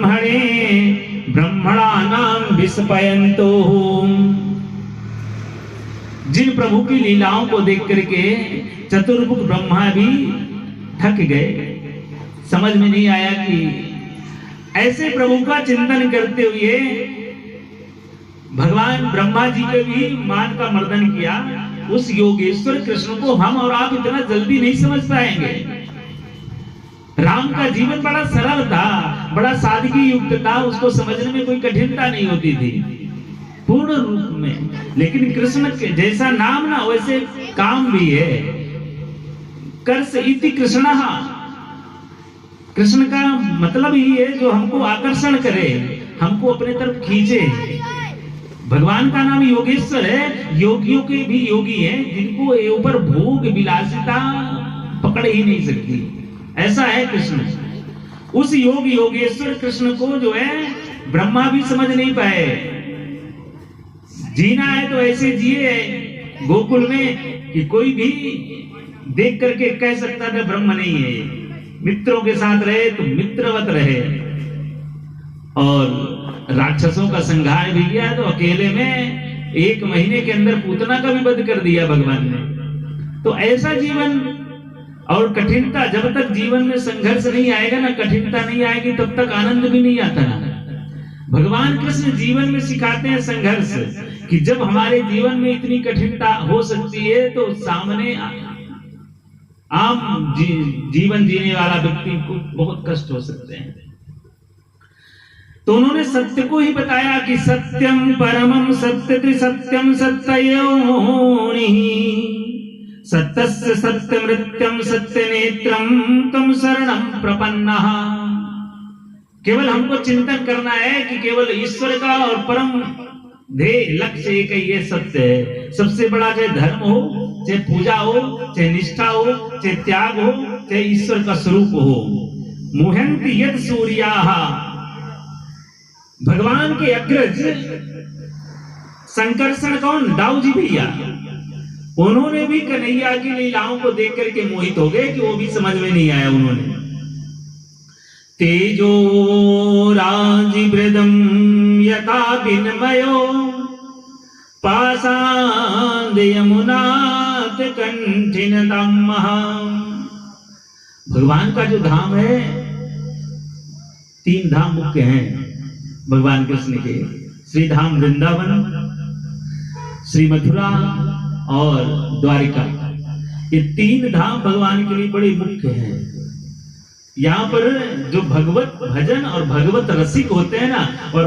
ब्रह्मणे ब्रह्मणानां विस्मयन्तो। जिन प्रभु की लीलाओं को देख करके चतुर्मुख ब्रह्मा भी थक गए, समझ में नहीं आया कि ऐसे प्रभु का चिंतन करते हुए भगवान ब्रह्मा जी के भी मान का मर्दन किया। उस योगेश्वर कृष्ण को हम और आप इतना जल्दी नहीं समझ पाएंगे। राम का जीवन बड़ा सरल था, बड़ा सादगी युक्त था, उसको समझने में कोई कठिनता नहीं होती थी पूर्ण रूप में। लेकिन कृष्ण के जैसा नाम ना वैसे काम भी है। कर्ष इति कृष्णः, कृष्ण का मतलब ही है जो हमको आकर्षण करे, हमको अपने तरफ खींचे। भगवान का नाम योगेश्वर है। योगियों के भी योगी हैं जिनको ये ऊपर भोग विलासिता पकड़ ही नहीं सकती, ऐसा है कृष्ण। उस योगेश्वर कृष्ण को जो है ब्रह्मा भी समझ नहीं पाए। जीना है तो ऐसे जिए गोकुल में कि कोई भी देख करके कह सकता था ब्रह्म नहीं है। मित्रों के साथ रहे तो मित्रवत रहे, और राक्षसों का संहार भी किया तो अकेले में 1 महीने के अंदर पूतना का भी वध कर दिया भगवान ने। तो ऐसा जीवन और कठिनता, जब तक जीवन में संघर्ष नहीं आएगा ना, कठिनता नहीं आएगी, तब तक आनंद भी नहीं आता ना। भगवान कृष्ण जीवन में सिखाते हैं संघर्ष, कि जब हमारे जीवन में इतनी कठिनता हो सकती है तो सामने आम जीवन जीने वाला व्यक्ति को बहुत कष्ट हो सकते हैं। तो उन्होंने सत्य को ही बताया कि सत्यम परमम सत्य सत्यम सत्ययोनिः सत्यस्य सत्यमृत्यम सत्यनेत्रम तम शरणं प्रपन्नः। केवल हमको चिंतन करना है कि केवल ईश्वर का और परम ध्येय लक्ष्य एक ही है, सत्य है। सबसे बड़ा चाहे धर्म हो, चाहे पूजा हो, चाहे निष्ठा हो, चाहे त्याग हो, चाहे ईश्वर का स्वरूप हो। मुह्यन्ति यत् सूर्याः, भगवान के अग्रज संकर्षण कौन? दाऊ जी भैया। उन्होंने भी कन्हैया की लीलाओं को देख करके मोहित हो गए कि वो भी समझ में नहीं आया। उन्होंने तेजो राजिवृदं यथा विनिमयो पाषाण यमुनात कंठिनतमः। भगवान का जो धाम है, 3 धाम मुख्य हैं भगवान कृष्ण के। श्री धाम वृंदावन, श्री मथुरा और द्वारिका। ये 3 धाम भगवान के लिए बड़े मुख्य हैं। यहाँ पर जो भगवत भजन और भगवत रसिक होते हैं ना, और